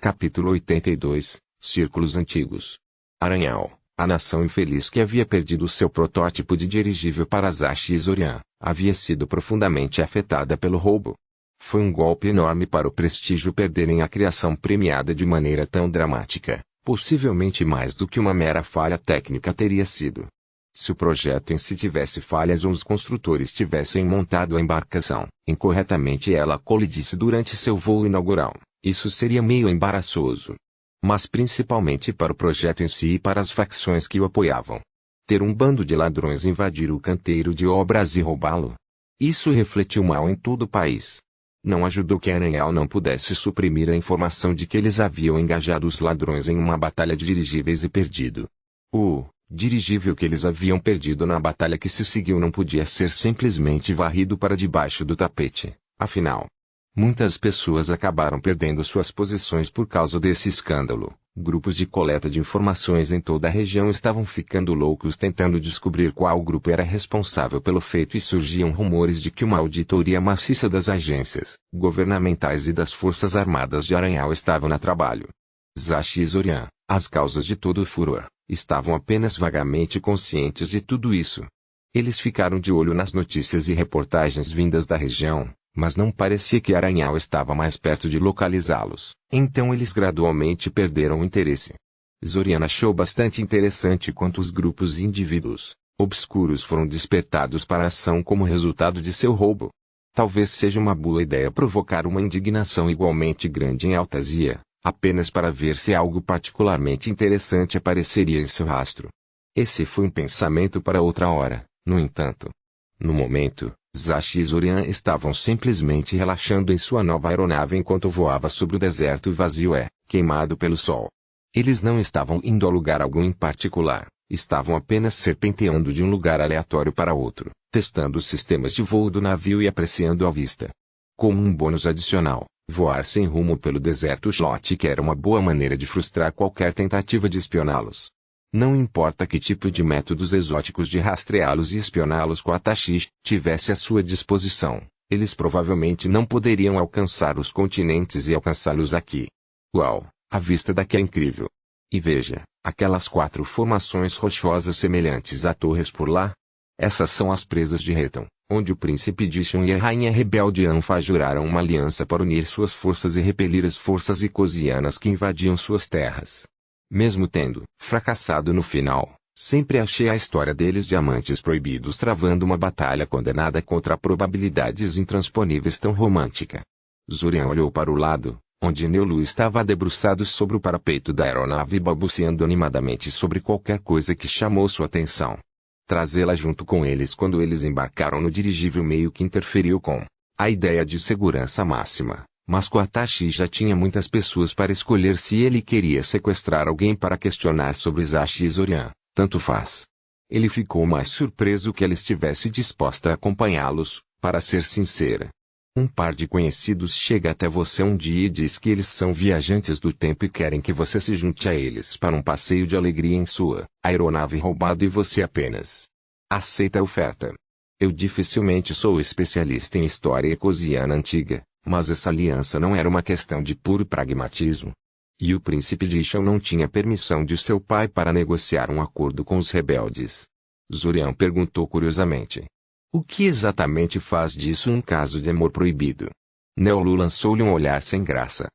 Capítulo 82, Círculos Antigos. Aranhal, a nação infeliz que havia perdido seu protótipo de dirigível para Zashi e Zorian, havia sido profundamente afetada pelo roubo. Foi um golpe enorme para o prestígio perderem a criação premiada de maneira tão dramática, possivelmente mais do que uma mera falha técnica teria sido. Se o projeto em si tivesse falhas ou os construtores tivessem montado a embarcação incorretamente e ela colidisse durante seu voo inaugural, isso seria meio embaraçoso. Mas principalmente para o projeto em si e para as facções que o apoiavam. Ter um bando de ladrões invadir o canteiro de obras e roubá-lo. Isso refletiu mal em todo o país. Não ajudou que Aranhal não pudesse suprimir a informação de que eles haviam engajado os ladrões em uma batalha de dirigíveis e perdido. O dirigível que eles haviam perdido na batalha que se seguiu não podia ser simplesmente varrido para debaixo do tapete, afinal. Muitas pessoas acabaram perdendo suas posições por causa desse escândalo. Grupos de coleta de informações em toda a região estavam ficando loucos tentando descobrir qual grupo era responsável pelo feito e surgiam rumores de que uma auditoria maciça das agências governamentais e das forças armadas de Aranhal estavam a trabalho. Zashi e Zorian, as causas de todo o furor, estavam apenas vagamente conscientes de tudo isso. Eles ficaram de olho nas notícias e reportagens vindas da região, mas não parecia que Aranhal estava mais perto de localizá-los. Então eles gradualmente perderam o interesse. Zorian achou bastante interessante quanto os grupos e indivíduos obscuros foram despertados para a ação como resultado de seu roubo. Talvez seja uma boa ideia provocar uma indignação igualmente grande em Altazia, apenas para ver se algo particularmente interessante apareceria em seu rastro. Esse foi um pensamento para outra hora, no entanto. No momento, Zashi e Zorian estavam simplesmente relaxando em sua nova aeronave enquanto voava sobre o deserto vazio queimado pelo sol. Eles não estavam indo a lugar algum em particular, estavam apenas serpenteando de um lugar aleatório para outro, testando os sistemas de voo do navio e apreciando a vista. Como um bônus adicional, voar sem rumo pelo deserto Shlotik era uma boa maneira de frustrar qualquer tentativa de espioná-los. Não importa que tipo de métodos exóticos de rastreá-los e espioná-los Quatashi tivesse à sua disposição, eles provavelmente não poderiam alcançar os continentes e alcançá-los aqui. Uau, a vista daqui é incrível! E veja, aquelas 4 formações rochosas semelhantes a torres por lá? Essas são as presas de Reton, onde o príncipe Dishon e a rainha rebelde Anfa juraram uma aliança para unir suas forças e repelir as forças icosianas que invadiam suas terras. Mesmo tendo fracassado no final, sempre achei a história deles diamantes proibidos travando uma batalha condenada contra probabilidades intransponíveis tão romântica. Zorian olhou para o lado, onde Neolu estava debruçado sobre o parapeito da aeronave balbuciando animadamente sobre qualquer coisa que chamou sua atenção. Trazê-la junto com eles quando eles embarcaram no dirigível meio que interferiu com a ideia de segurança máxima. Mas Quatashi já tinha muitas pessoas para escolher se ele queria sequestrar alguém para questionar sobre Zashi e Zorian, tanto faz. Ele ficou mais surpreso que ela estivesse disposta a acompanhá-los, para ser sincera. Um par de conhecidos chega até você um dia e diz que eles são viajantes do tempo e querem que você se junte a eles para um passeio de alegria em sua aeronave roubada e você apenas aceita a oferta. Eu dificilmente sou especialista em história ecosiana antiga. Mas essa aliança não era uma questão de puro pragmatismo. E o príncipe Dishon não tinha permissão de seu pai para negociar um acordo com os rebeldes. Zorian perguntou curiosamente. O que exatamente faz disso um caso de amor proibido? Neolu lançou-lhe um olhar sem graça.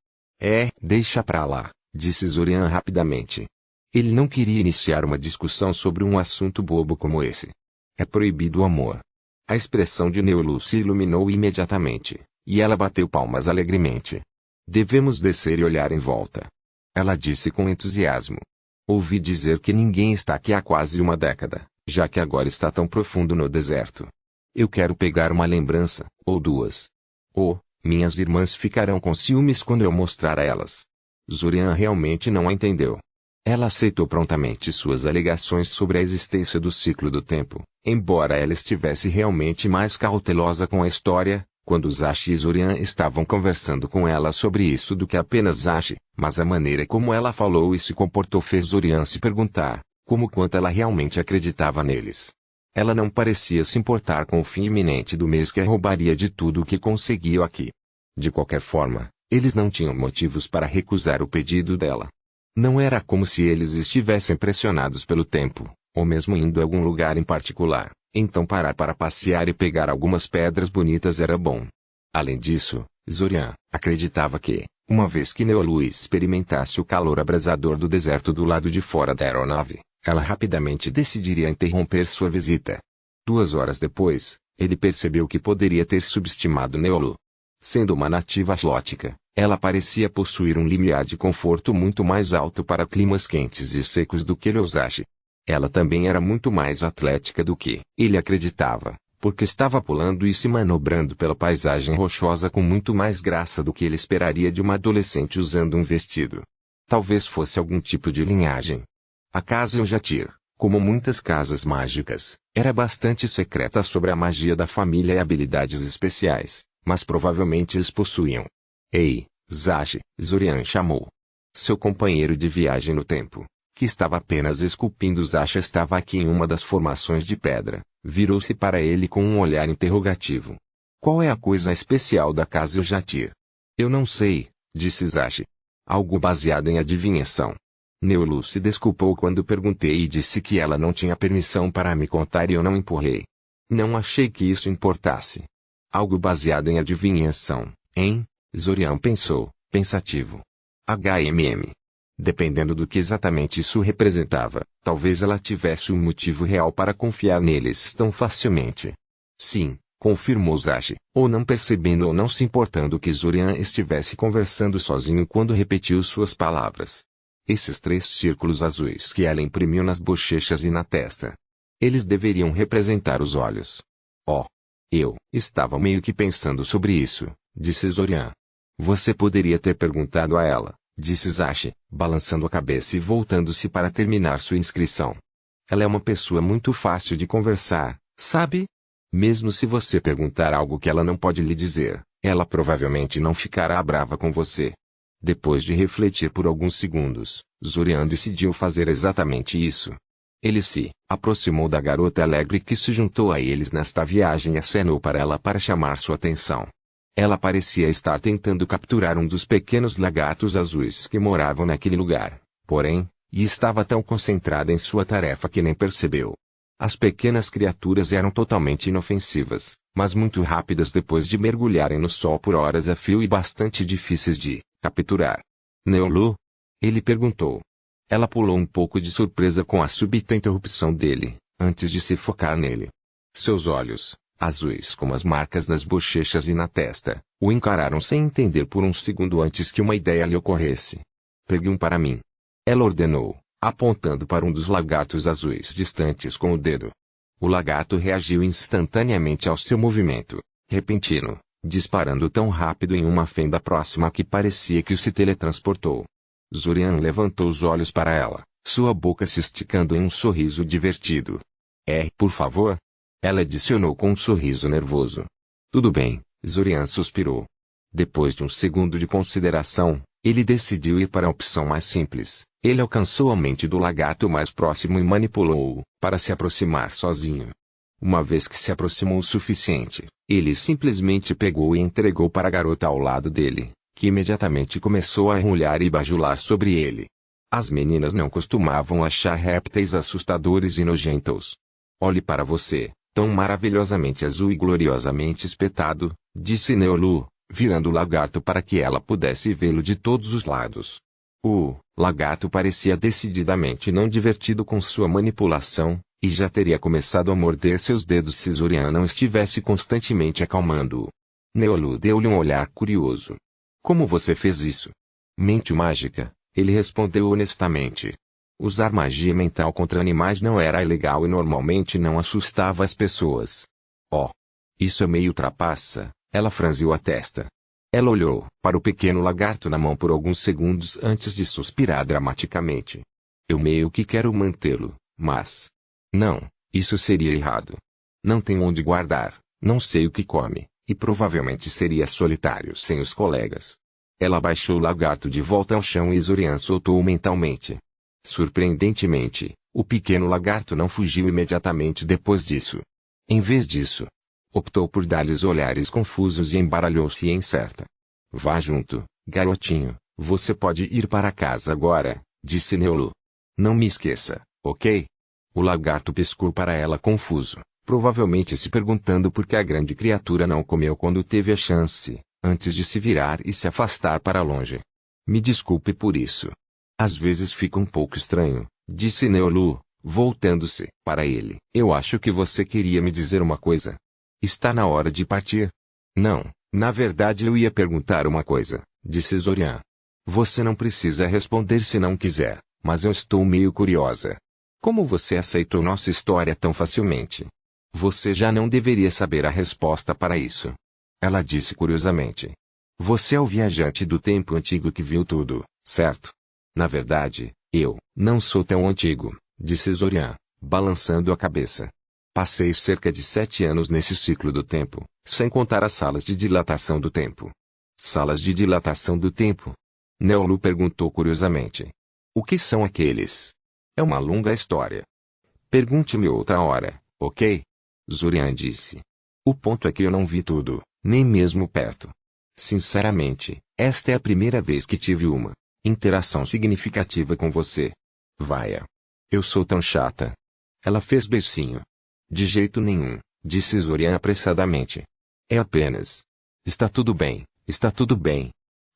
Deixa pra lá, disse Zorian rapidamente. Ele não queria iniciar uma discussão sobre um assunto bobo como esse. É proibido o amor. A expressão de Neolu se iluminou imediatamente. E ela bateu palmas alegremente. Devemos descer e olhar em volta. Ela disse com entusiasmo. Ouvi dizer que ninguém está aqui há quase uma década, já que agora está tão profundo no deserto. Eu quero pegar uma lembrança, ou 2. Minhas irmãs ficarão com ciúmes quando eu mostrar a elas. Zorian realmente não a entendeu. Ela aceitou prontamente suas alegações sobre a existência do ciclo do tempo, embora ela estivesse realmente mais cautelosa com a história, quando Zashi e Zorian estavam conversando com ela sobre isso do que apenas Zashi, mas a maneira como ela falou e se comportou fez Zorian se perguntar, quanto ela realmente acreditava neles. Ela não parecia se importar com o fim iminente do mês que a roubaria de tudo o que conseguiu aqui. De qualquer forma, Eles não tinham motivos para recusar o pedido dela. Não era como se eles estivessem pressionados pelo tempo, ou mesmo indo a algum lugar em particular, então parar para passear e pegar algumas pedras bonitas era bom. Além disso, Zorian acreditava que, uma vez que Neolu experimentasse o calor abrasador do deserto do lado de fora da aeronave, ela rapidamente decidiria interromper sua visita. 2 horas depois, ele percebeu que poderia ter subestimado Neolu. Sendo uma nativa atlântica, ela parecia possuir um limiar de conforto muito mais alto para climas quentes e secos do que Ryuzashi. Ela também era muito mais atlética do que ele acreditava, porque estava pulando e se manobrando pela paisagem rochosa com muito mais graça do que ele esperaria de uma adolescente usando um vestido. Talvez fosse algum tipo de linhagem. A casa Eljatir, como muitas casas mágicas, era bastante secreta sobre a magia da família e habilidades especiais, mas provavelmente eles possuíam. Ei, Zashi, Zorian chamou. Seu companheiro de viagem no tempo, que estava apenas esculpindo Zashi, estava aqui em uma das formações de pedra, virou-se para ele com um olhar interrogativo. Qual é a coisa especial da casa Eljatir? Eu não sei, disse Zashi. Algo baseado em adivinhação. Neolu se desculpou quando perguntei e disse que ela não tinha permissão para me contar e eu não empurrei. Não achei que isso importasse. Algo baseado em adivinhação, hein? Zorian pensou, pensativo. HMM. Dependendo do que exatamente isso representava, talvez ela tivesse um motivo real para confiar neles tão facilmente. Sim, confirmou Zashi, ou não percebendo ou não se importando que Zorian estivesse conversando sozinho quando repetiu suas palavras. Esses 3 círculos azuis que ela imprimiu nas bochechas e na testa. Eles deveriam representar os olhos. Oh! Eu estava meio que pensando sobre isso, disse Zorian. Você poderia ter perguntado a ela, disse Zashi, balançando a cabeça e voltando-se para terminar sua inscrição. Ela é uma pessoa muito fácil de conversar, sabe? Mesmo se você perguntar algo que ela não pode lhe dizer, ela provavelmente não ficará brava com você. Depois de refletir por alguns segundos, Zorian decidiu fazer exatamente isso. Ele se aproximou da garota alegre que se juntou a eles nesta viagem e acenou para ela para chamar sua atenção. Ela parecia estar tentando capturar um dos pequenos lagartos azuis que moravam naquele lugar, porém, estava tão concentrada em sua tarefa que nem percebeu. As pequenas criaturas eram totalmente inofensivas, mas muito rápidas depois de mergulharem no sol por horas a fio e bastante difíceis de capturar. Neolu? Ele perguntou. Ela pulou um pouco de surpresa com a súbita interrupção dele, antes de se focar nele. Seus olhos, azuis como as marcas nas bochechas e na testa, o encararam sem entender por um segundo antes que uma ideia lhe ocorresse. Pegue um para mim. Ela ordenou, apontando para um dos lagartos azuis distantes com o dedo. O lagarto reagiu instantaneamente ao seu movimento, repentino, disparando tão rápido em uma fenda próxima que parecia que o se teletransportou. Zorian levantou os olhos para ela, sua boca se esticando em um sorriso divertido. Por favor? Ela adicionou com um sorriso nervoso. Tudo bem, Zorian suspirou. Depois de um segundo de consideração, ele decidiu ir para a opção mais simples. Ele alcançou a mente do lagarto mais próximo e manipulou-o, para se aproximar sozinho. Uma vez que se aproximou o suficiente, ele simplesmente pegou e entregou para a garota ao lado dele, que imediatamente começou a arrulhar e bajular sobre ele. As meninas não costumavam achar répteis assustadores e nojentos. Olhe para você, tão maravilhosamente azul e gloriosamente espetado, disse Neolu, virando o lagarto para que ela pudesse vê-lo de todos os lados. O lagarto parecia decididamente não divertido com sua manipulação, e já teria começado a morder seus dedos se Zorian não estivesse constantemente acalmando-o. Neolu deu-lhe um olhar curioso. Como você fez isso? Mente mágica, ele respondeu honestamente. Usar magia mental contra animais não era ilegal e normalmente não assustava as pessoas. Oh! Isso é meio trapaça, ela franziu a testa. Ela olhou para o pequeno lagarto na mão por alguns segundos antes de suspirar dramaticamente. Eu meio que quero mantê-lo, mas... Não, isso seria errado. Não tem onde guardar, não sei o que come, e provavelmente seria solitário sem os colegas. Ela baixou o lagarto de volta ao chão e Zorian soltou-o mentalmente. Surpreendentemente, o pequeno lagarto não fugiu imediatamente depois disso. Em vez disso, optou por dar-lhes olhares confusos e embaralhou-se em certa. Vá junto, Garotinho, você pode ir para casa agora, disse Neolu. Não me esqueça, ok? O lagarto piscou para ela confuso, provavelmente se perguntando por que a grande criatura não comeu quando teve a chance, antes de se virar e se afastar para longe. Me desculpe por isso. Às vezes fica um pouco estranho, disse Neolu, voltando-se para ele. Eu acho que você queria me dizer uma coisa. Está na hora de partir? Não, na verdade eu ia perguntar uma coisa, disse Zorian. Você não precisa responder se não quiser, mas eu estou meio curiosa. Como você aceitou nossa história tão facilmente? Você já não deveria saber a resposta para isso. Ela disse curiosamente. Você é o viajante do tempo antigo que viu tudo, certo? Na verdade, eu não sou tão antigo, disse Zorian, balançando a cabeça. Passei cerca de 7 anos nesse ciclo do tempo, sem contar as salas de dilatação do tempo. Salas de dilatação do tempo? Neolu perguntou curiosamente. O que são aqueles? É uma longa história. Pergunte-me outra hora, ok? Zorian disse. O ponto é que eu não vi tudo, nem mesmo perto. Sinceramente, esta é a primeira vez que tive uma interação significativa com você. Vaia. Eu sou tão chata. Ela fez beicinho. De jeito nenhum, disse Zorian apressadamente. É apenas. Está tudo bem,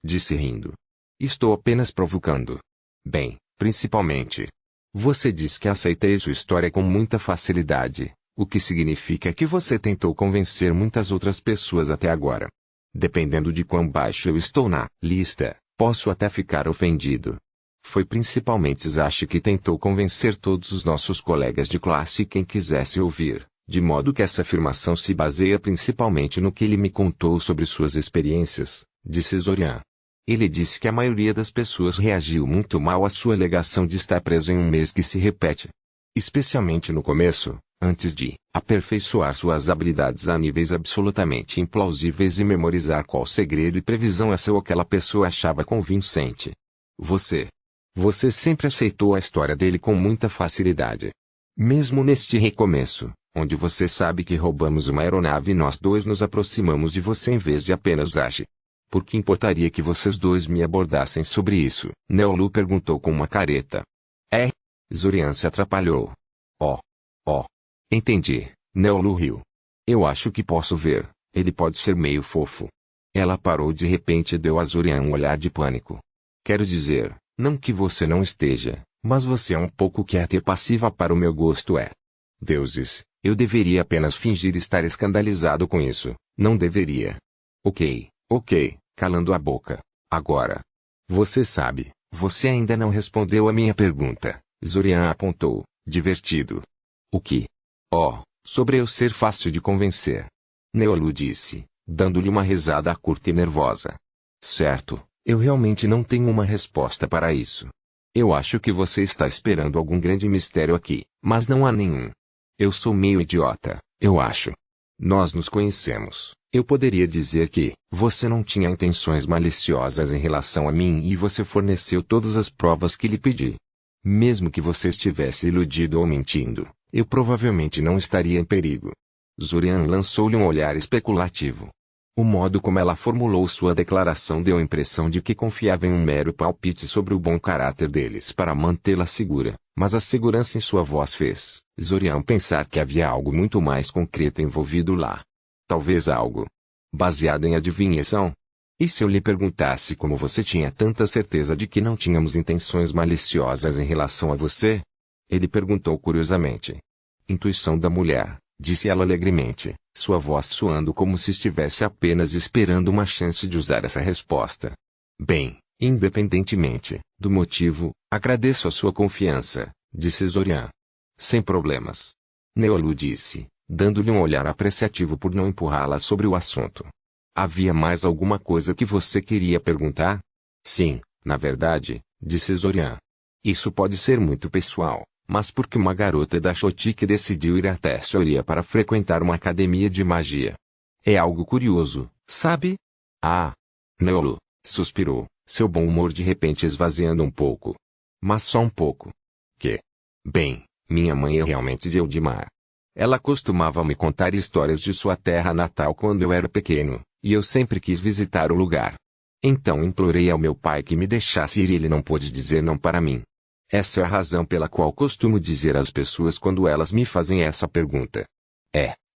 disse rindo. Estou apenas provocando. Bem, principalmente. Você diz que aceitei sua história com muita facilidade, o que significa que você tentou convencer muitas outras pessoas até agora. Dependendo de quão baixo eu estou na lista, posso até ficar ofendido. Foi principalmente Zashi que tentou convencer todos os nossos colegas de classe e quem quisesse ouvir, de modo que essa afirmação se baseia principalmente no que ele me contou sobre suas experiências, disse Zorian. Ele disse que a maioria das pessoas reagiu muito mal à sua alegação de estar preso em um mês que se repete. Especialmente no começo, antes de aperfeiçoar suas habilidades a níveis absolutamente implausíveis e memorizar qual segredo e previsão essa ou aquela pessoa achava convincente. Você sempre aceitou a história dele com muita facilidade. Mesmo neste recomeço, onde você sabe que roubamos uma aeronave e nós dois nos aproximamos de você em vez de apenas Zashi. Por que importaria que vocês dois me abordassem sobre isso? Neolu perguntou com uma careta. Zorian se atrapalhou. Entendi, Neolu riu. Eu acho que posso ver, ele pode ser meio fofo. Ela parou de repente e deu a Zorian um olhar de pânico. Quero dizer, não que você não esteja, mas você é um pouco quieta e passiva para o meu gosto Deuses, eu deveria apenas fingir estar escandalizado com isso, não deveria. Ok, calando a boca. Agora. Você sabe, você ainda não respondeu a minha pergunta, Zorian apontou, divertido. O que? Sobre eu ser fácil de convencer. Neolu disse, dando-lhe uma risada curta e nervosa. Certo, eu realmente não tenho uma resposta para isso. Eu acho que você está esperando algum grande mistério aqui, mas não há nenhum. Eu sou meio idiota, eu acho. Nós nos conhecemos. Eu poderia dizer que você não tinha intenções maliciosas em relação a mim e você forneceu todas as provas que lhe pedi. Mesmo que você estivesse iludido ou mentindo, eu provavelmente não estaria em perigo. Zorian lançou-lhe um olhar especulativo. O modo como ela formulou sua declaração deu a impressão de que confiava em um mero palpite sobre o bom caráter deles para mantê-la segura, mas a segurança em sua voz fez Zorian pensar que havia algo muito mais concreto envolvido lá. Talvez algo baseado em adivinhação. E se eu lhe perguntasse como você tinha tanta certeza de que não tínhamos intenções maliciosas em relação a você? Ele perguntou curiosamente. Intuição da mulher, disse ela alegremente, sua voz soando como se estivesse apenas esperando uma chance de usar essa resposta. Bem, independentemente do motivo, agradeço a sua confiança, disse Zorian. Sem problemas. Neolu disse, dando-lhe um olhar apreciativo por não empurrá-la sobre o assunto. Havia mais alguma coisa que você queria perguntar? Sim, na verdade, disse Zorian. Isso pode ser muito pessoal, mas porque uma garota da Shotik decidiu ir até Soria para frequentar uma academia de magia. É algo curioso, sabe? Neolu suspirou, seu bom humor de repente esvaziando um pouco. Mas só um pouco. Bem, minha mãe é realmente de Eldimar. Ela costumava me contar histórias de sua terra natal quando eu era pequeno, e eu sempre quis visitar o lugar. Então implorei ao meu pai que me deixasse ir e ele não pôde dizer não para mim. Essa é a razão pela qual costumo dizer às pessoas quando elas me fazem essa pergunta.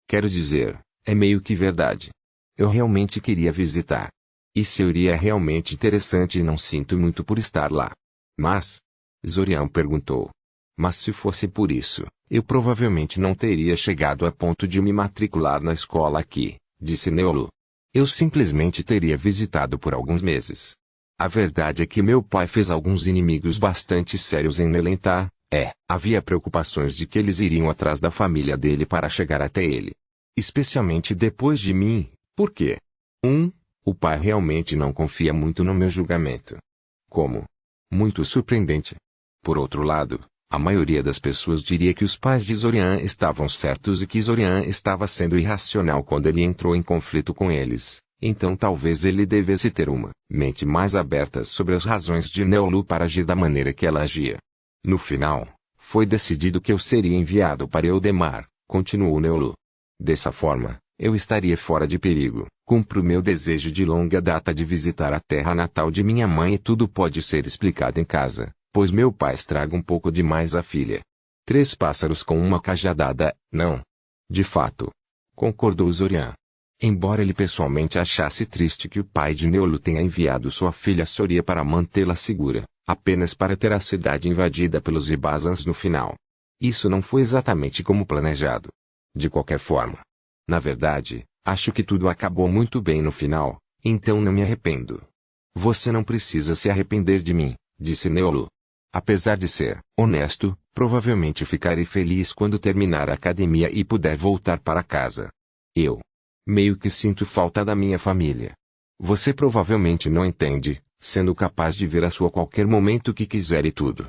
Quero dizer, é meio que verdade. Eu realmente queria visitar. E seria realmente interessante e não sinto muito por estar lá. Mas? Zorian perguntou. Mas se fosse por isso, eu provavelmente não teria chegado a ponto de me matricular na escola aqui, disse Neolu. Eu simplesmente teria visitado por alguns meses. A verdade é que meu pai fez alguns inimigos bastante sérios em Melentar. Havia preocupações de que eles iriam atrás da família dele para chegar até ele. Especialmente depois de mim, porque o pai realmente não confia muito no meu julgamento. Como? Muito surpreendente. Por outro lado, a maioria das pessoas diria que os pais de Zorian estavam certos e que Zorian estava sendo irracional quando ele entrou em conflito com eles. Então talvez ele devesse ter uma mente mais aberta sobre as razões de Neolu para agir da maneira que ela agia. No final, foi decidido que eu seria enviado para Eldemar, continuou Neolu. Dessa forma, eu estaria fora de perigo, cumpro meu desejo de longa data de visitar a terra natal de minha mãe e tudo pode ser explicado em casa, pois meu pai estraga um pouco demais a filha. 3 pássaros com uma cajadada, não? De fato. Concordou Zorian. Embora ele pessoalmente achasse triste que o pai de Neolu tenha enviado sua filha Soria para mantê-la segura, apenas para ter a cidade invadida pelos Ibazans no final. Isso não foi exatamente como planejado. De qualquer forma. Na verdade, acho que tudo acabou muito bem no final, então não me arrependo. Você não precisa se arrepender de mim, disse Neolu. Apesar de ser honesto, provavelmente ficarei feliz quando terminar a academia e puder voltar para casa. Eu meio que sinto falta da minha família. Você provavelmente não entende, sendo capaz de ver a sua a qualquer momento que quiser e tudo.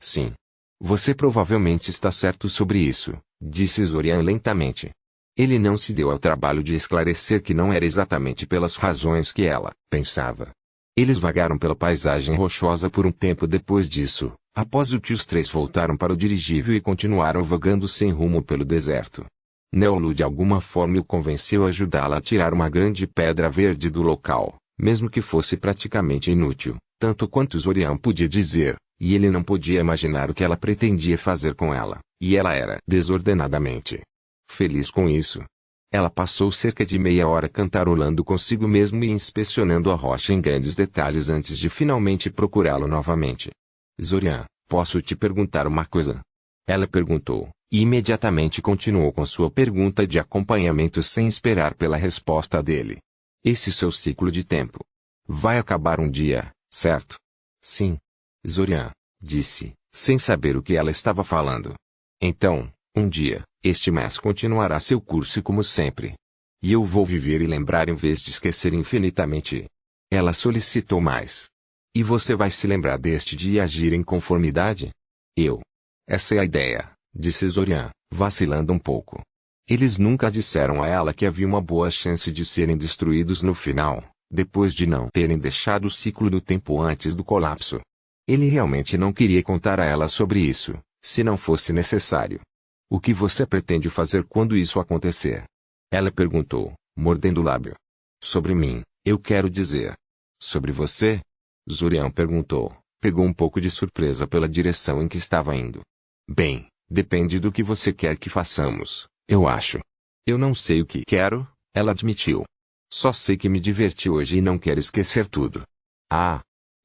Sim. Você provavelmente está certo sobre isso, disse Zorian lentamente. Ele não se deu ao trabalho de esclarecer que não era exatamente pelas razões que ela pensava. Eles vagaram pela paisagem rochosa por um tempo depois disso, após o que os 3 voltaram para o dirigível e continuaram vagando sem rumo pelo deserto. Neolu de alguma forma o convenceu a ajudá-la a tirar uma grande pedra verde do local, mesmo que fosse praticamente inútil, tanto quanto Zorian podia dizer, e ele não podia imaginar o que ela pretendia fazer com ela, e ela era desordenadamente feliz com isso. Ela passou cerca de meia hora cantarolando consigo mesmo e inspecionando a rocha em grandes detalhes antes de finalmente procurá-lo novamente. Zorian, posso te perguntar uma coisa? Ela perguntou, e imediatamente continuou com sua pergunta de acompanhamento sem esperar pela resposta dele. Esse seu ciclo de tempo vai acabar um dia, certo? Sim. Zorian disse, sem saber o que ela estava falando. Então, um dia, este mês continuará seu curso como sempre. E eu vou viver e lembrar em vez de esquecer infinitamente. Ela solicitou mais. E você vai se lembrar deste dia e agir em conformidade? Essa é a ideia, disse Zorian, vacilando um pouco. Eles nunca disseram a ela que havia uma boa chance de serem destruídos no final, depois de não terem deixado o ciclo do tempo antes do colapso. Ele realmente não queria contar a ela sobre isso, se não fosse necessário. O que você pretende fazer quando isso acontecer? Ela perguntou, mordendo o lábio. Sobre mim, eu quero dizer. Sobre você? Zorian perguntou, pegou um pouco de surpresa pela direção em que estava indo. Bem, depende do que você quer que façamos, eu acho. Eu não sei o que quero, ela admitiu. Só sei que me diverti hoje e não quero esquecer tudo.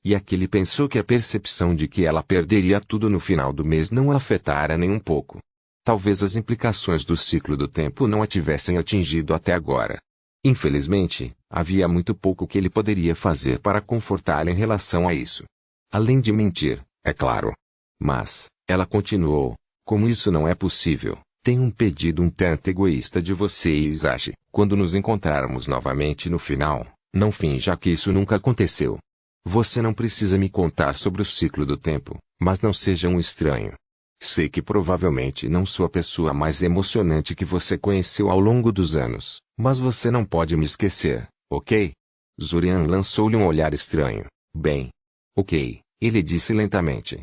E aquele pensou que a percepção de que ela perderia tudo no final do mês não a afetara nem um pouco. Talvez as implicações do ciclo do tempo não a tivessem atingido até agora. Infelizmente, havia muito pouco que ele poderia fazer para confortá-la em relação a isso. Além de mentir, é claro. Mas, ela continuou, como isso não é possível, tenho um pedido um tanto egoísta de você e Isashi. Quando nos encontrarmos novamente no final, não finja que isso nunca aconteceu. Você não precisa me contar sobre o ciclo do tempo, mas não seja um estranho. Sei que provavelmente não sou a pessoa mais emocionante que você conheceu ao longo dos anos, mas você não pode me esquecer, ok? Zorian lançou-lhe um olhar estranho. Bem. Ok, ele disse lentamente.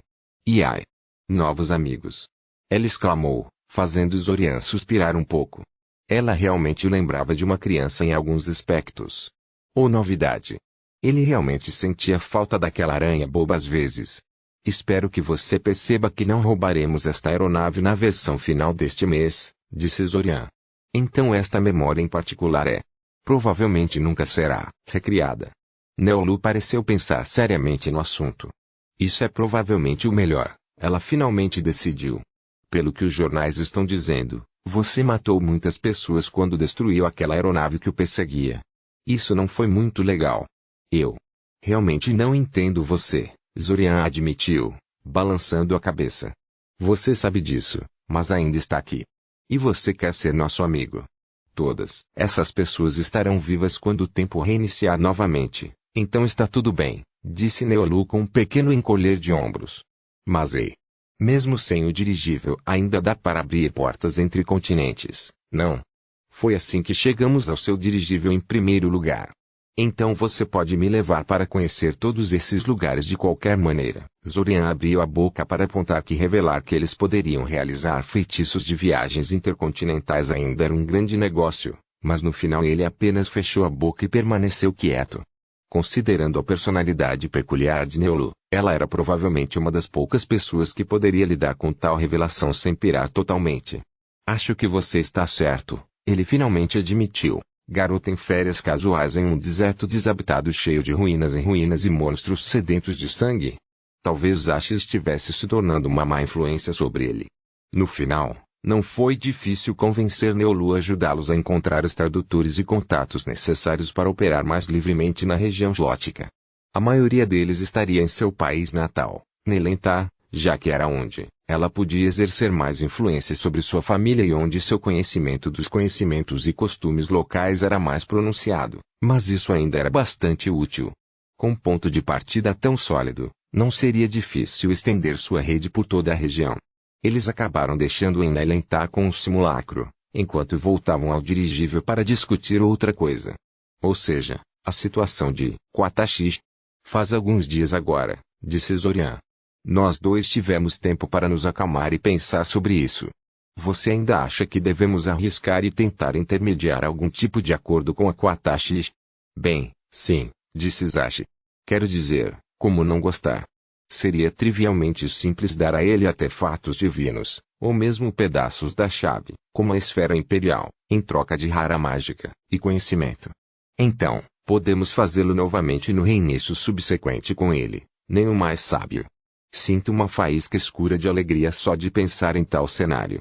Novos amigos. Ela exclamou, fazendo Zorian suspirar um pouco. Ela realmente lembrava de uma criança em alguns aspectos. Ou novidade. Ele realmente sentia falta daquela aranha boba às vezes. Espero que você perceba que não roubaremos esta aeronave na versão final deste mês, disse Zorian. Então esta memória em particular provavelmente nunca será recriada. Neolu pareceu pensar seriamente no assunto. Isso é provavelmente o melhor, ela finalmente decidiu. Pelo que os jornais estão dizendo, você matou muitas pessoas quando destruiu aquela aeronave que o perseguia. Isso não foi muito legal. Eu realmente não entendo você, Zorian admitiu, balançando a cabeça. Você sabe disso, mas ainda está aqui. E você quer ser nosso amigo. Todas essas pessoas estarão vivas quando o tempo reiniciar novamente, então está tudo bem, disse Neolu com um pequeno encolher de ombros. Mas mesmo sem o dirigível ainda dá para abrir portas entre continentes, não? Foi assim que chegamos ao seu dirigível em primeiro lugar. Então você pode me levar para conhecer todos esses lugares de qualquer maneira. Zorian abriu a boca para apontar que revelar que eles poderiam realizar feitiços de viagens intercontinentais ainda era um grande negócio, mas no final ele apenas fechou a boca e permaneceu quieto. Considerando a personalidade peculiar de Neolu, ela era provavelmente uma das poucas pessoas que poderia lidar com tal revelação sem pirar totalmente. Acho que você está certo, ele finalmente admitiu. Garota em férias casuais em um deserto desabitado cheio de ruínas e monstros sedentos de sangue. Talvez Ash estivesse se tornando uma má influência sobre ele. No final, não foi difícil convencer Neolu a ajudá-los a encontrar os tradutores e contatos necessários para operar mais livremente na região Slótica. A maioria deles estaria em seu país natal, Nelentar, já que era onde ela podia exercer mais influência sobre sua família e onde seu conhecimento dos conhecimentos e costumes locais era mais pronunciado, mas isso ainda era bastante útil. Com um ponto de partida tão sólido, não seria difícil estender sua rede por toda a região. Eles acabaram deixando em Nelentar com um simulacro, enquanto voltavam ao dirigível para discutir outra coisa. Ou seja, a situação de Quataxis. Faz alguns dias agora, disse Zorian. Nós dois tivemos tempo para nos acalmar e pensar sobre isso. Você ainda acha que devemos arriscar e tentar intermediar algum tipo de acordo com a Quataxis? Bem, sim, disse Zashi. Quero dizer, como não gostar? Seria trivialmente simples dar a ele artefatos divinos, ou mesmo pedaços da chave, como a esfera imperial, em troca de rara mágica e conhecimento. Então, podemos fazê-lo novamente no reinício subsequente com ele, nem o mais sábio. Sinto uma faísca escura de alegria só de pensar em tal cenário.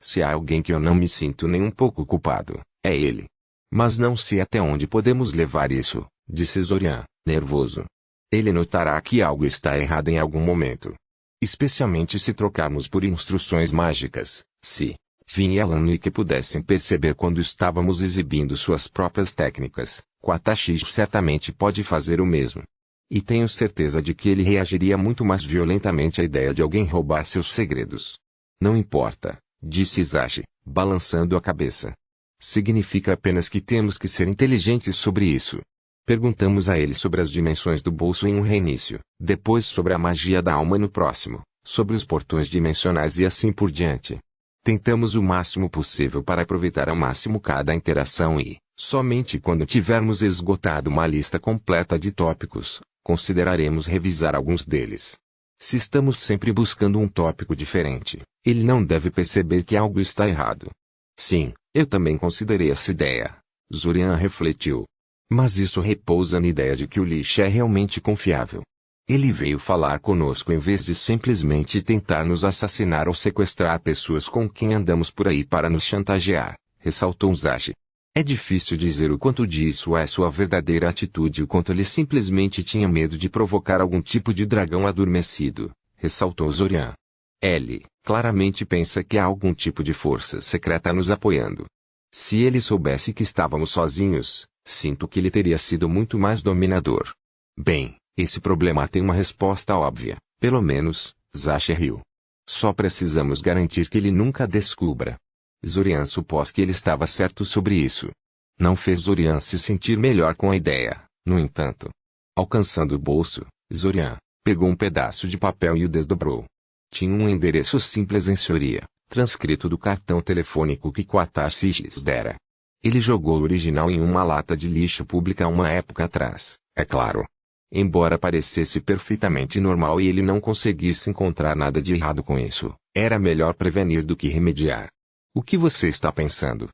Se há alguém que eu não me sinto nem um pouco culpado, é ele. Mas não sei até onde podemos levar isso, disse Zorian, nervoso. Ele notará que algo está errado em algum momento. Especialmente se trocarmos por instruções mágicas, se Finn e Alan que pudessem perceber quando estávamos exibindo suas próprias técnicas, Quataxis certamente pode fazer o mesmo. E tenho certeza de que ele reagiria muito mais violentamente à ideia de alguém roubar seus segredos. Não importa, disse Zashi, balançando a cabeça. Significa apenas que temos que ser inteligentes sobre isso. Perguntamos a ele sobre as dimensões do bolso em um reinício, depois sobre a magia da alma no próximo, sobre os portões dimensionais e assim por diante. Tentamos o máximo possível para aproveitar ao máximo cada interação e, somente quando tivermos esgotado uma lista completa de tópicos, consideraremos revisar alguns deles. Se estamos sempre buscando um tópico diferente, ele não deve perceber que algo está errado. Sim, eu também considerei essa ideia. Zorian refletiu. Mas isso repousa na ideia de que o lixo é realmente confiável. Ele veio falar conosco em vez de simplesmente tentar nos assassinar ou sequestrar pessoas com quem andamos por aí para nos chantagear, ressaltou Zashi. É difícil dizer o quanto disso é sua verdadeira atitude e o quanto ele simplesmente tinha medo de provocar algum tipo de dragão adormecido, ressaltou Zorian. Ele, claramente pensa que há algum tipo de força secreta nos apoiando. Se ele soubesse que estávamos sozinhos, sinto que ele teria sido muito mais dominador. Bem, esse problema tem uma resposta óbvia, pelo menos, Zashi riu. Só precisamos garantir que ele nunca descubra. Zorian supôs que ele estava certo sobre isso. Não fez Zorian se sentir melhor com a ideia, no entanto. Alcançando o bolso, Zorian pegou um pedaço de papel e o desdobrou. Tinha um endereço simples em teoria, transcrito do cartão telefônico que Quataxis dera. Ele jogou o original em uma lata de lixo pública uma época atrás, É claro. Embora parecesse perfeitamente normal e ele não conseguisse encontrar nada de errado com isso, era melhor prevenir do que remediar. O que você está pensando?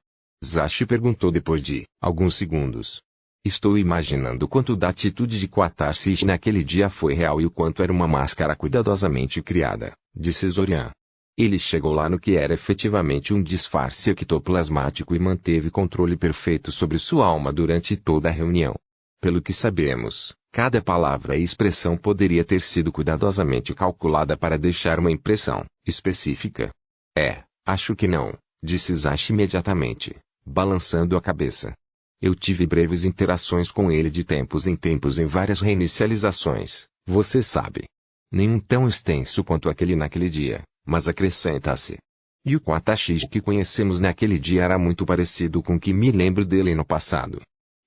Zashi perguntou depois de alguns segundos. Estou imaginando quanto da atitude de Quatarcish naquele dia foi real e o quanto era uma máscara cuidadosamente criada, disse Zorian. Ele chegou lá no que era efetivamente um disfarce ectoplasmático e manteve controle perfeito sobre sua alma durante toda a reunião. Pelo que sabemos, cada palavra e expressão poderia ter sido cuidadosamente calculada para deixar uma impressão específica. Acho que não, disse Zashi imediatamente, balançando a cabeça. Eu tive breves interações com ele de tempos em tempos em várias reinicializações, você sabe. Nenhum tão extenso quanto aquele naquele dia, mas acrescenta-se. E o Quatarcish que conhecemos naquele dia era muito parecido com o que me lembro dele no passado.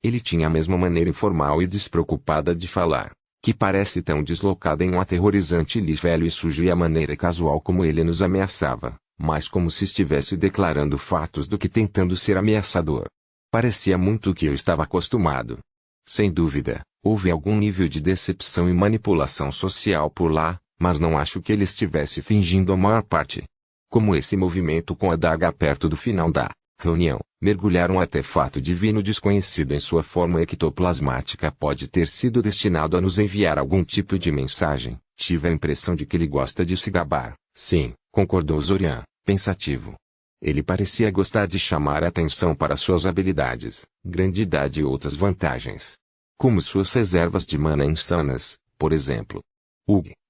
Ele tinha a mesma maneira informal e despreocupada de falar, que parece tão deslocada em um aterrorizante lixo velho e sujo e a maneira casual como ele nos ameaçava, mais como se estivesse declarando fatos do que tentando ser ameaçador. Parecia muito o que eu estava acostumado. Sem dúvida, houve algum nível de decepção e manipulação social por lá, mas não acho que ele estivesse fingindo a maior parte. Como esse movimento com a adaga perto do final da reunião, mergulhar um artefato divino desconhecido em sua forma ectoplasmática pode ter sido destinado a nos enviar algum tipo de mensagem. Tive a impressão de que ele gosta de se gabar. Sim, concordou Zorian, pensativo. Ele parecia gostar de chamar a atenção para suas habilidades, grandidade e outras vantagens. Como suas reservas de mana insanas, por exemplo.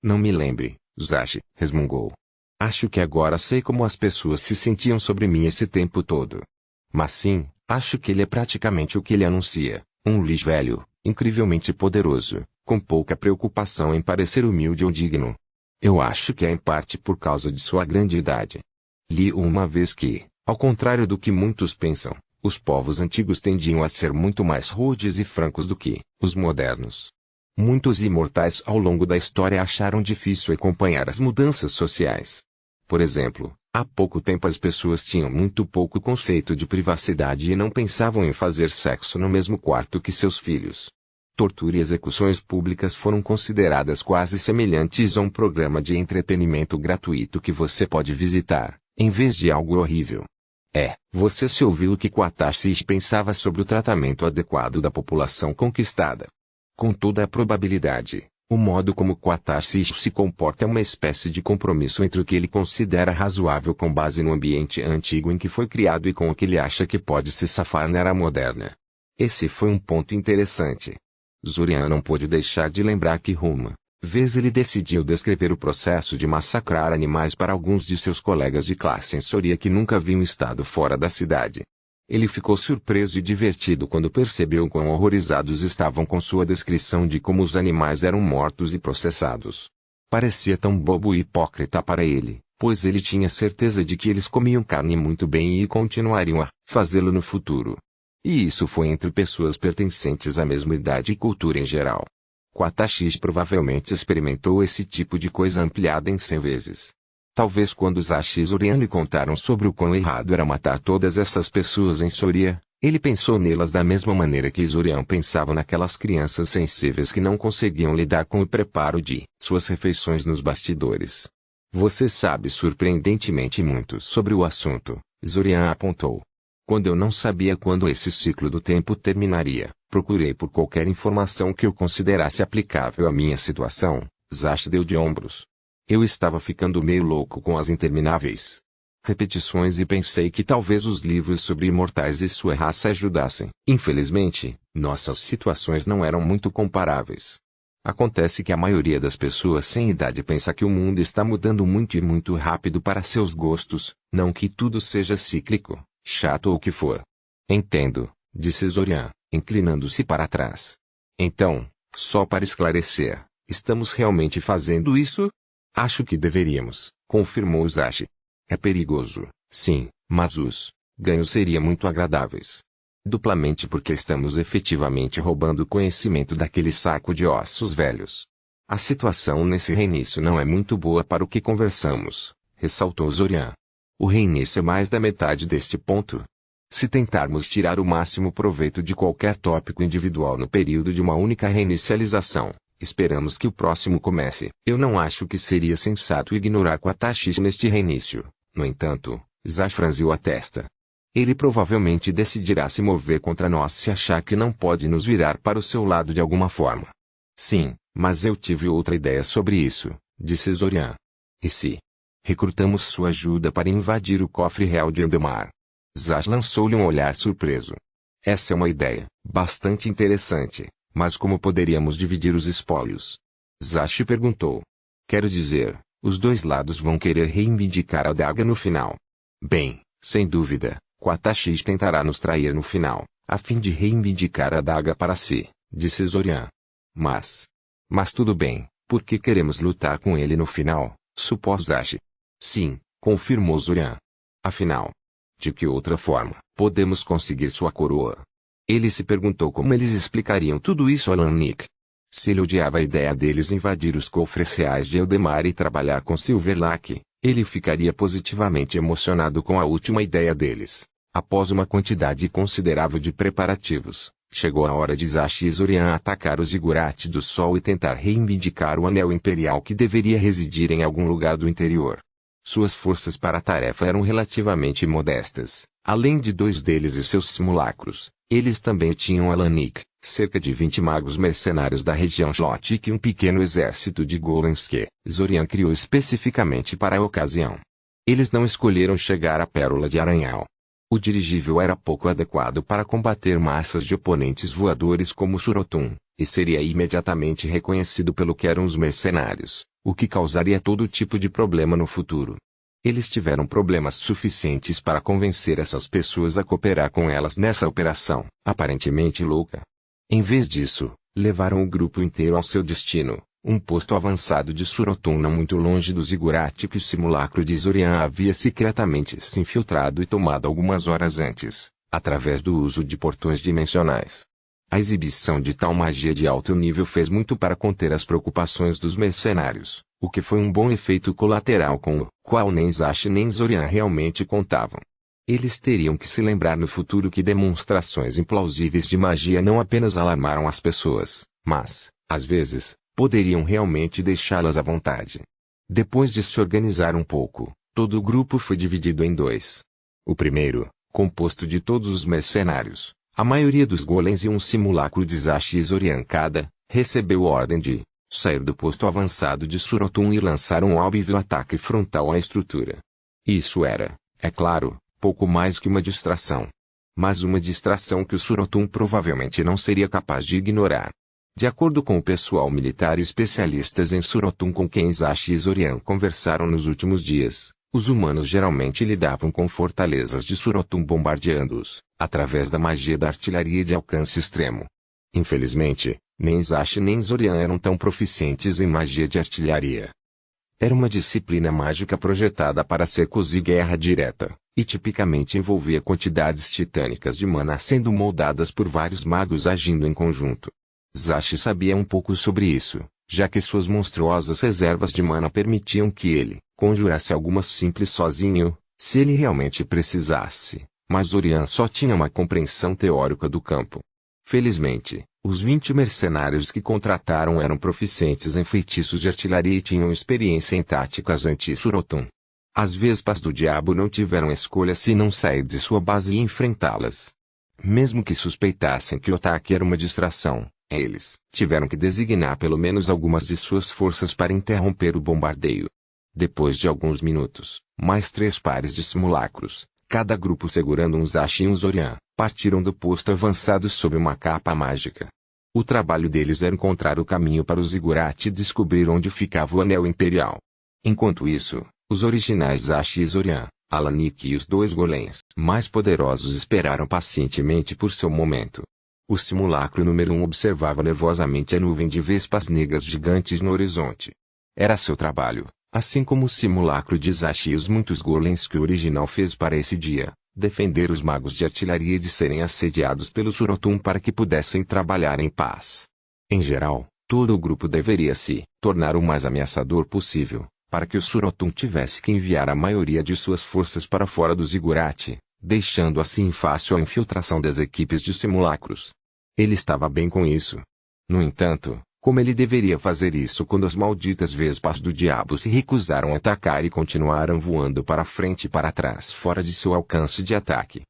Não me lembre, Zashi, resmungou. Acho que agora sei como as pessoas se sentiam sobre mim esse tempo todo. Mas sim, acho que ele é praticamente o que ele anuncia, um lixo velho, incrivelmente poderoso, com pouca preocupação em parecer humilde ou digno. Eu acho que é em parte por causa de sua grande idade. Li uma vez que, ao contrário do que muitos pensam, os povos antigos tendiam a ser muito mais rudes e francos do que os modernos. Muitos imortais ao longo da história acharam difícil acompanhar as mudanças sociais. Por exemplo, há pouco tempo as pessoas tinham muito pouco conceito de privacidade e não pensavam em fazer sexo no mesmo quarto que seus filhos. Tortura e execuções públicas foram consideradas quase semelhantes a um programa de entretenimento gratuito que você pode visitar, em vez de algo horrível. Você se ouviu o que Quatarcish pensava sobre o tratamento adequado da população conquistada. Com toda a probabilidade, o modo como Quatarcish se comporta é uma espécie de compromisso entre o que ele considera razoável com base no ambiente antigo em que foi criado e com o que ele acha que pode se safar na era moderna. Esse foi um ponto interessante. Zorian não pôde deixar de lembrar que vez ele decidiu descrever o processo de massacrar animais para alguns de seus colegas de classe em Soria que nunca haviam estado fora da cidade. Ele ficou surpreso e divertido quando percebeu quão horrorizados estavam com sua descrição de como os animais eram mortos e processados. Parecia tão bobo e hipócrita para ele, pois ele tinha certeza de que eles comiam carne muito bem e continuariam a fazê-lo no futuro. E isso foi entre pessoas pertencentes à mesma idade e cultura em geral. Quatarcish provavelmente experimentou esse tipo de coisa ampliada em 100 vezes. Talvez quando Zashi e Zorian lhe contaram sobre o quão errado era matar todas essas pessoas em Soria, ele pensou nelas da mesma maneira que Zorian pensava naquelas crianças sensíveis que não conseguiam lidar com o preparo de suas refeições nos bastidores. Você sabe surpreendentemente muito sobre o assunto, Zorian apontou. Quando eu não sabia quando esse ciclo do tempo terminaria, procurei por qualquer informação que eu considerasse aplicável à minha situação. Zashi deu de ombros. Eu estava ficando meio louco com as intermináveis repetições e pensei que talvez os livros sobre imortais e sua raça ajudassem. Infelizmente, nossas situações não eram muito comparáveis. Acontece que a maioria das pessoas sem idade pensa que o mundo está mudando muito e muito rápido para seus gostos, não que tudo seja cíclico, chato ou o que for. Entendo, disse Zorian, inclinando-se para trás. Então, só para esclarecer, estamos realmente fazendo isso? Acho que deveríamos, confirmou Zashi. É perigoso, sim, mas os ganhos seriam muito agradáveis. Duplamente porque estamos efetivamente roubando o conhecimento daquele saco de ossos velhos. A situação nesse reinício não é muito boa para o que conversamos, ressaltou Zorian. O reinício é mais da metade deste ponto. Se tentarmos tirar o máximo proveito de qualquer tópico individual no período de uma única reinicialização, esperamos que o próximo comece. Eu não acho que seria sensato ignorar Quatashi neste reinício. No entanto, Zash franziu a testa. Ele provavelmente decidirá se mover contra nós se achar que não pode nos virar para o seu lado de alguma forma. Sim, mas eu tive outra ideia sobre isso, disse Zorian. E se recrutamos sua ajuda para invadir o cofre real de Eldemar? Zash lançou-lhe um olhar surpreso. Essa é uma ideia bastante interessante, mas como poderíamos dividir os espólios? Zash perguntou. Quero dizer, os dois lados vão querer reivindicar a adaga no final. Bem, sem dúvida, Quatashi tentará nos trair no final, a fim de reivindicar a adaga para si, disse Zorian. Mas tudo bem, por que queremos lutar com ele no final? Supôs Zash. Sim, confirmou Zorian. Afinal, de que outra forma podemos conseguir sua coroa? Ele se perguntou como eles explicariam tudo isso a Lannick. Se ele odiava a ideia deles invadir os cofres reais de Eldemar e trabalhar com Silverlake, ele ficaria positivamente emocionado com a última ideia deles. Após uma quantidade considerável de preparativos, chegou a hora de Zash e Zorian atacar o Ziggurat do Sol e tentar reivindicar o Anel Imperial que deveria residir em algum lugar do interior. Suas forças para a tarefa eram relativamente modestas. Além de 2 deles e seus simulacros, eles também tinham a Lannick, cerca de 20 magos mercenários da região Jhotik e um pequeno exército de golems que Zorian criou especificamente para a ocasião. Eles não escolheram chegar à Pérola de Aranhal. O dirigível era pouco adequado para combater massas de oponentes voadores como Surotun, e seria imediatamente reconhecido pelo que eram os mercenários, o que causaria todo tipo de problema no futuro. Eles tiveram problemas suficientes para convencer essas pessoas a cooperar com elas nessa operação, aparentemente louca. Em vez disso, levaram o grupo inteiro ao seu destino, um posto avançado de Surotun não muito longe do Ziggurat que o simulacro de Zorian havia secretamente se infiltrado e tomado algumas horas antes, através do uso de portões dimensionais. A exibição de tal magia de alto nível fez muito para conter as preocupações dos mercenários, o que foi um bom efeito colateral com o qual nem Zash nem Zorian realmente contavam. Eles teriam que se lembrar no futuro que demonstrações implausíveis de magia não apenas alarmaram as pessoas, mas, às vezes, poderiam realmente deixá-las à vontade. Depois de se organizar um pouco, todo o grupo foi dividido em 2. O primeiro, composto de todos os mercenários, a maioria dos golems e um simulacro de Zash e Zorian cada, recebeu ordem de sair do posto avançado de Surotun e lançar um óbvio ataque frontal à estrutura. Isso era, é claro, pouco mais que uma distração. Mas uma distração que o Surotun provavelmente não seria capaz de ignorar. De acordo com o pessoal militar e especialistas em Surotun com quem Zash e Zorian conversaram nos últimos dias, os humanos geralmente lidavam com fortalezas de Surotun bombardeando-os, através da magia da artilharia de alcance extremo. Infelizmente, nem Zash nem Zorian eram tão proficientes em magia de artilharia. Era uma disciplina mágica projetada para secos e guerra direta, e tipicamente envolvia quantidades titânicas de mana sendo moldadas por vários magos agindo em conjunto. Zash sabia um pouco sobre isso, já que suas monstruosas reservas de mana permitiam que ele conjurasse algumas simples sozinho, se ele realmente precisasse, mas Zorian só tinha uma compreensão teórica do campo. Felizmente, os 20 mercenários que contrataram eram proficientes em feitiços de artilharia e tinham experiência em táticas anti-Surotun. As Vespas do Diabo não tiveram escolha senão sair de sua base e enfrentá-las. Mesmo que suspeitassem que o ataque era uma distração, eles tiveram que designar pelo menos algumas de suas forças para interromper o bombardeio. Depois de alguns minutos, mais 3 pares de simulacros, cada grupo segurando um Zash e um Zorian, partiram do posto avançado sob uma capa mágica. O trabalho deles era encontrar o caminho para o Ziggurat e descobrir onde ficava o Anel Imperial. Enquanto isso, os originais Zash e Zorian, a Lannick e os 2 golems mais poderosos esperaram pacientemente por seu momento. O simulacro número 1 observava nervosamente a nuvem de vespas negras gigantes no horizonte. Era seu trabalho, assim como o simulacro de Zash e os muitos golems que o original fez para esse dia, defender os magos de artilharia de serem assediados pelo Surotun para que pudessem trabalhar em paz. Em geral, todo o grupo deveria se tornar o mais ameaçador possível, para que o Surotun tivesse que enviar a maioria de suas forças para fora do Ziggurat, deixando assim fácil a infiltração das equipes de simulacros. Ele estava bem com isso. No entanto, como ele deveria fazer isso quando as malditas vespas do diabo se recusaram a atacar e continuaram voando para frente e para trás fora de seu alcance de ataque?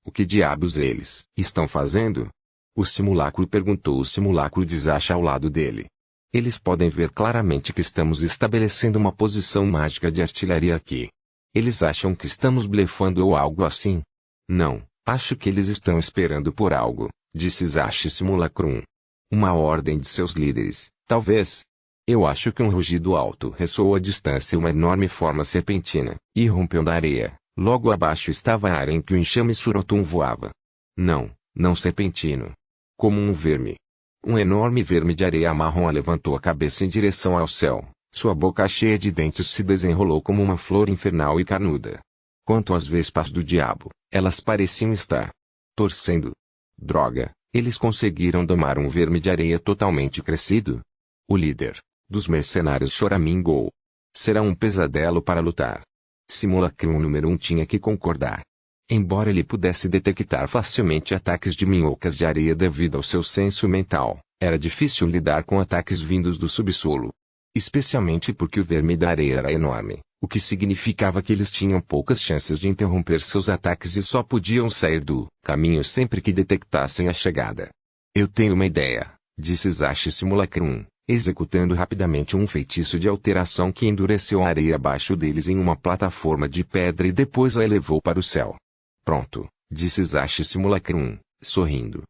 O que diabos eles estão fazendo? O simulacro perguntou. O simulacro desacha ao lado dele. Eles podem ver claramente que estamos estabelecendo uma posição mágica de artilharia aqui. Eles acham que estamos blefando ou algo assim? Não, acho que eles estão esperando por algo, disse Zashi Simulacrum. Uma ordem de seus líderes, talvez. Eu acho que um rugido alto ressoou à distância uma enorme forma serpentina, e rompeu da areia. Logo abaixo estava a área em que o enxame Surotum voava. Não serpentino. Como um verme. Um enorme verme de areia marrom levantou a cabeça em direção ao céu. Sua boca cheia de dentes se desenrolou como uma flor infernal e carnuda. Quanto às vespas do diabo, elas pareciam estar torcendo. Droga, eles conseguiram domar um verme de areia totalmente crescido? O líder dos mercenários choramingou. Será um pesadelo para lutar. Simulacrum número 1 tinha que concordar. Embora ele pudesse detectar facilmente ataques de minhocas de areia devido ao seu senso mental, era difícil lidar com ataques vindos do subsolo. Especialmente porque o verme da areia era enorme, o que significava que eles tinham poucas chances de interromper seus ataques e só podiam sair do caminho sempre que detectassem a chegada. Eu tenho uma ideia, disse Zashi Simulacrum, executando rapidamente um feitiço de alteração que endureceu a areia abaixo deles em uma plataforma de pedra e depois a elevou para o céu. Pronto, disse Zashi Simulacrum, sorrindo.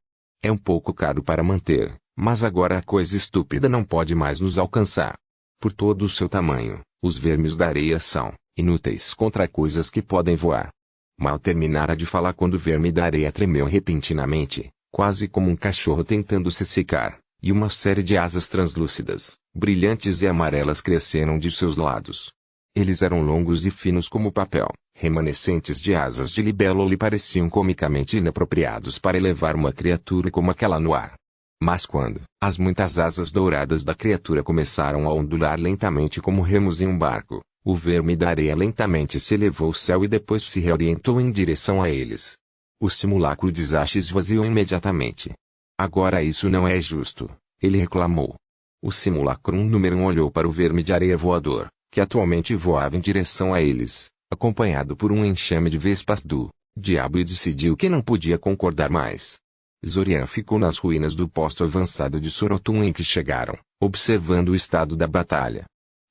É um pouco caro para manter, mas agora a coisa estúpida não pode mais nos alcançar. Por todo o seu tamanho, os vermes da areia são inúteis contra coisas que podem voar. Mal terminara de falar quando o verme da areia tremeu repentinamente, quase como um cachorro tentando se secar, e uma série de asas translúcidas, brilhantes e amarelas cresceram de seus lados. Eles eram longos e finos como papel, remanescentes de asas de libélula e pareciam comicamente inapropriados para elevar uma criatura como aquela no ar. Mas quando as muitas asas douradas da criatura começaram a ondular lentamente como remos em um barco, o verme da areia lentamente se elevou ao céu e depois se reorientou em direção a eles. O simulacro de Zashi esvaziou imediatamente. Agora isso não é justo, ele reclamou. O simulacrum número 1 olhou para o verme de areia voador, que atualmente voava em direção a eles, acompanhado por um enxame de vespas do diabo e decidiu que não podia concordar mais. Zorian ficou nas ruínas do posto avançado de Surotum em que chegaram, observando o estado da batalha.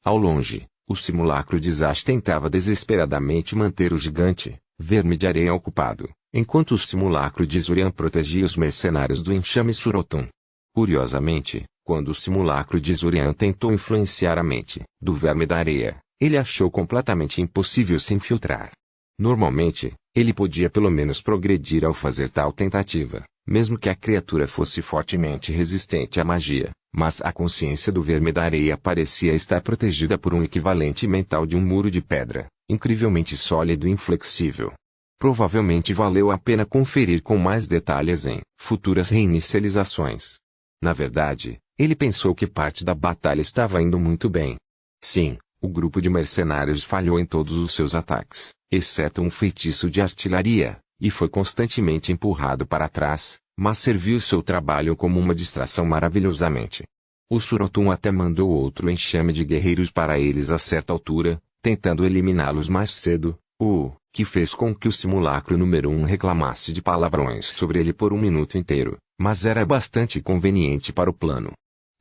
Ao longe, o simulacro de Zashi tentava desesperadamente manter o gigante verme de areia ocupado, enquanto o simulacro de Zorian protegia os mercenários do enxame Surotum. Curiosamente, quando o simulacro de Zorian tentou influenciar a mente do verme da areia, ele achou completamente impossível se infiltrar. Normalmente, ele podia pelo menos progredir ao fazer tal tentativa, mesmo que a criatura fosse fortemente resistente à magia, mas a consciência do verme da areia parecia estar protegida por um equivalente mental de um muro de pedra, incrivelmente sólido e inflexível. Provavelmente valeu a pena conferir com mais detalhes em futuras reinicializações. Na verdade, ele pensou que parte da batalha estava indo muito bem. Sim, o grupo de mercenários falhou em todos os seus ataques, exceto um feitiço de artilharia, e foi constantemente empurrado para trás, mas serviu seu trabalho como uma distração maravilhosamente. O Surotum até mandou outro enxame de guerreiros para eles a certa altura, tentando eliminá-los mais cedo, o que fez com que o simulacro número 1 reclamasse de palavrões sobre ele por um minuto inteiro, mas era bastante conveniente para o plano.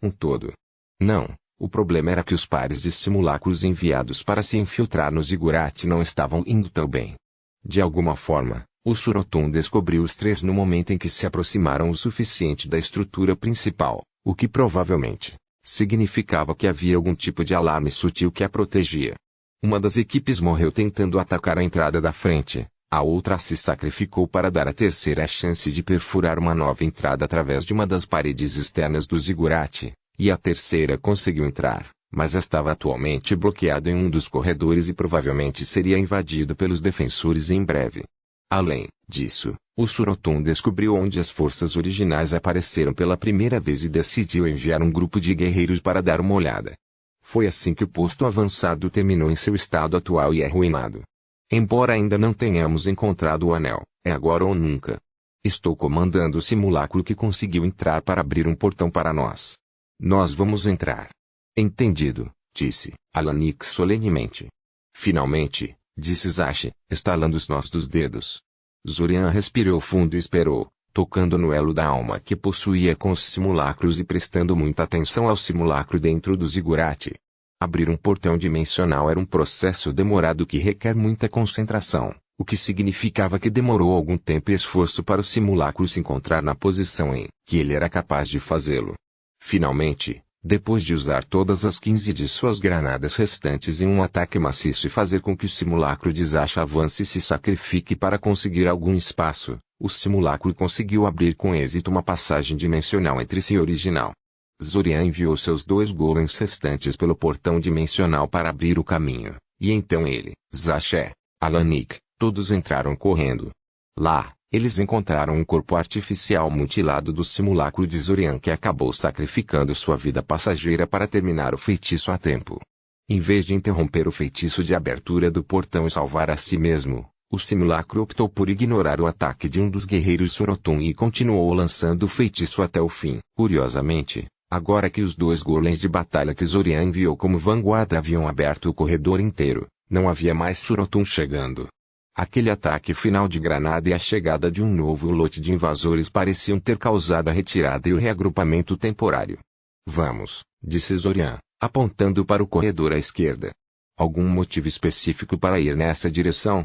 Um todo. Não, o problema era que os pares de simulacros enviados para se infiltrar no zigurate não estavam indo tão bem. De alguma forma, o Surotum descobriu os três no momento em que se aproximaram o suficiente da estrutura principal, o que provavelmente significava que havia algum tipo de alarme sutil que a protegia. Uma das equipes morreu tentando atacar a entrada da frente, a outra se sacrificou para dar a terceira chance de perfurar uma nova entrada através de uma das paredes externas do zigurate, e a terceira conseguiu entrar, mas estava atualmente bloqueado em um dos corredores e provavelmente seria invadido pelos defensores em breve. Além disso, o Surotum descobriu onde as forças originais apareceram pela primeira vez e decidiu enviar um grupo de guerreiros para dar uma olhada. Foi assim que o posto avançado terminou em seu estado atual e arruinado. Embora ainda não tenhamos encontrado o anel, é agora ou nunca. Estou comandando o simulacro que conseguiu entrar para abrir um portão para nós. Nós vamos entrar. Entendido, disse Alanik solenemente. Finalmente, disse Zashi, estalando os nós dos dedos. Zorian respirou fundo e esperou, tocando no elo da alma que possuía com os simulacros e prestando muita atenção ao simulacro dentro do zigurate. Abrir um portão dimensional era um processo demorado que requer muita concentração, o que significava que demorou algum tempo e esforço para o simulacro se encontrar na posição em que ele era capaz de fazê-lo. Finalmente, depois de usar todas as 15 de suas granadas restantes em um ataque maciço e fazer com que o simulacro de Zashi avance e se sacrifique para conseguir algum espaço, o simulacro conseguiu abrir com êxito uma passagem dimensional entre si e original. Zorian enviou seus 2 golems restantes pelo portão dimensional para abrir o caminho, e então ele, Zashi, Alanik, todos entraram correndo. Lá, eles encontraram um corpo artificial mutilado do simulacro de Zorian que acabou sacrificando sua vida passageira para terminar o feitiço a tempo. Em vez de interromper o feitiço de abertura do portão e salvar a si mesmo, o simulacro optou por ignorar o ataque de um dos guerreiros Surotun e continuou lançando o feitiço até o fim. Curiosamente, agora que os 2 golems de batalha que Zorian enviou como vanguarda haviam aberto o corredor inteiro, não havia mais Surotun chegando. Aquele ataque final de granada e a chegada de um novo lote de invasores pareciam ter causado a retirada e o reagrupamento temporário. Vamos, disse Zorian, apontando para o corredor à esquerda. Algum motivo específico para ir nessa direção?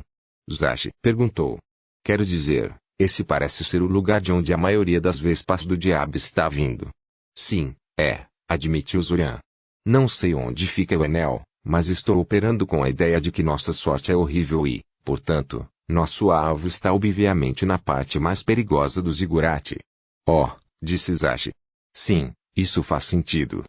Zashi perguntou. Quero dizer, esse parece ser o lugar de onde a maioria das vespas do diabo está vindo. Sim, admitiu Zorian. Não sei onde fica o anel, mas estou operando com a ideia de que nossa sorte é horrível e, portanto, nosso alvo está obviamente na parte mais perigosa do zigurate. Oh, disse Zashi. Sim, isso faz sentido.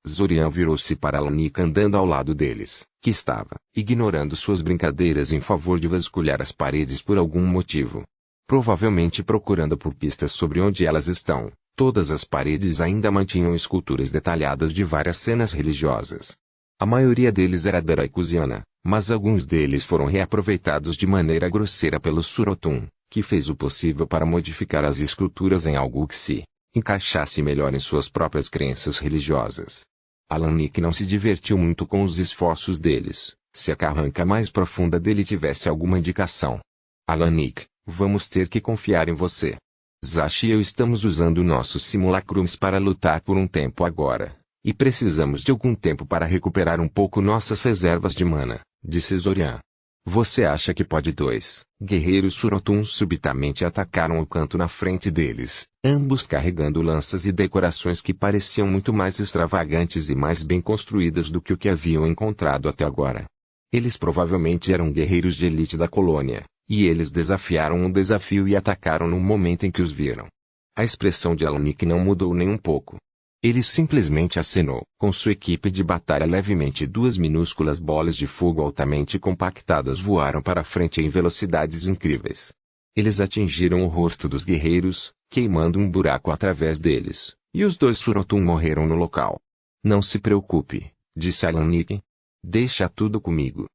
Zorian virou-se para Alanik andando ao lado deles, que estava ignorando suas brincadeiras em favor de vasculhar as paredes por algum motivo. Provavelmente procurando por pistas sobre onde elas estão. Todas as paredes ainda mantinham esculturas detalhadas de várias cenas religiosas. A maioria deles era daraikusiana, mas alguns deles foram reaproveitados de maneira grosseira pelo Surotun, que fez o possível para modificar as esculturas em algo que se encaixasse melhor em suas próprias crenças religiosas. Alanik não se divertiu muito com os esforços deles, se a carranca mais profunda dele tivesse alguma indicação. Alanik, vamos ter que confiar em você. Zashi e eu estamos usando nossos simulacros para lutar por um tempo agora, e precisamos de algum tempo para recuperar um pouco nossas reservas de mana, disse Zorian. Você acha que pode? 2 guerreiros Surotun subitamente atacaram o canto na frente deles, ambos carregando lanças e decorações que pareciam muito mais extravagantes e mais bem construídas do que o que haviam encontrado até agora. Eles provavelmente eram guerreiros de elite da colônia. E eles desafiaram o desafio e atacaram no momento em que os viram. A expressão de Alanik não mudou nem um pouco. Ele simplesmente acenou com sua equipe de batalha levemente. 2 minúsculas bolas de fogo altamente compactadas voaram para frente em velocidades incríveis. Eles atingiram o rosto dos guerreiros, queimando um buraco através deles, e os 2 Surotun morreram no local. Não se preocupe, disse Alanik. Deixa tudo comigo.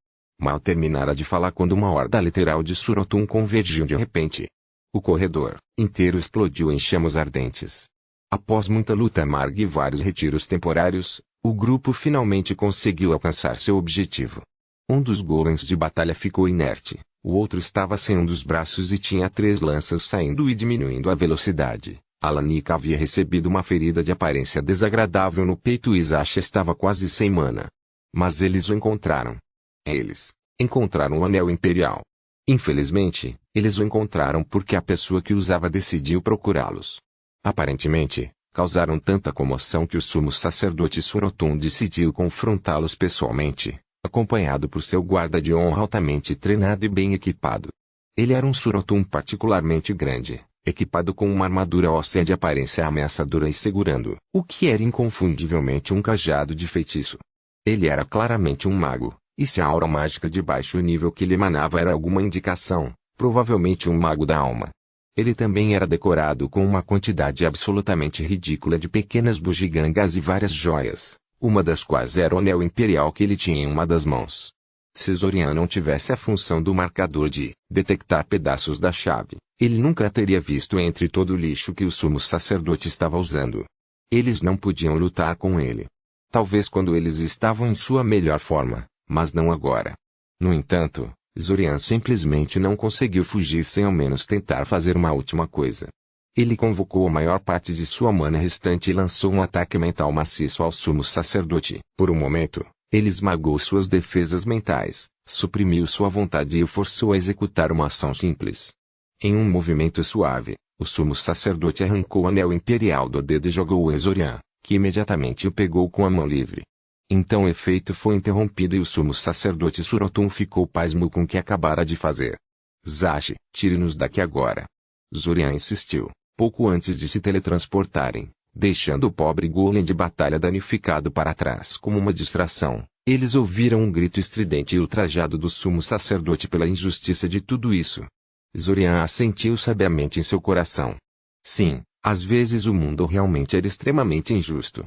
Mal terminara de falar quando uma horda literal de Surotun convergiu de repente. O corredor inteiro explodiu em chamas ardentes. Após muita luta amarga e vários retiros temporários, o grupo finalmente conseguiu alcançar seu objetivo. Um dos golems de batalha ficou inerte, o outro estava sem um dos braços e tinha 3 lanças saindo e diminuindo a velocidade. Alanik havia recebido uma ferida de aparência desagradável no peito e Zashi estava quase sem mana. Mas eles o encontraram. Eles encontraram o anel imperial. Infelizmente, eles o encontraram porque a pessoa que usava decidiu procurá-los. Aparentemente, causaram tanta comoção que o sumo sacerdote Surotun decidiu confrontá-los pessoalmente, acompanhado por seu guarda de honra altamente treinado e bem equipado. Ele era um Surotun particularmente grande, equipado com uma armadura óssea de aparência ameaçadora e segurando o que era inconfundivelmente um cajado de feitiço. Ele era claramente um mago. E se a aura mágica de baixo nível que lhe emanava era alguma indicação, provavelmente um mago da alma. Ele também era decorado com uma quantidade absolutamente ridícula de pequenas bugigangas e várias joias, uma das quais era o anel imperial que ele tinha em uma das mãos. Se Zorian não tivesse a função do marcador de detectar pedaços da chave, ele nunca a teria visto entre todo o lixo que o sumo sacerdote estava usando. Eles não podiam lutar com ele. Talvez quando eles estavam em sua melhor forma, mas não agora. No entanto, Zorian simplesmente não conseguiu fugir sem ao menos tentar fazer uma última coisa. Ele convocou a maior parte de sua mana restante e lançou um ataque mental maciço ao sumo sacerdote. Por um momento, ele esmagou suas defesas mentais, suprimiu sua vontade e o forçou a executar uma ação simples. Em um movimento suave, o sumo sacerdote arrancou o anel imperial do dedo e jogou-o em Zorian, que imediatamente o pegou com a mão livre. Então o efeito foi interrompido e o sumo sacerdote Surotun ficou pasmo com o que acabara de fazer. Zashi, tire-nos daqui agora. Zorian insistiu, pouco antes de se teletransportarem, deixando o pobre golem de batalha danificado para trás como uma distração. Eles ouviram um grito estridente e ultrajado do sumo sacerdote pela injustiça de tudo isso. Zorian assentiu sabiamente em seu coração. Sim, às vezes o mundo realmente era extremamente injusto.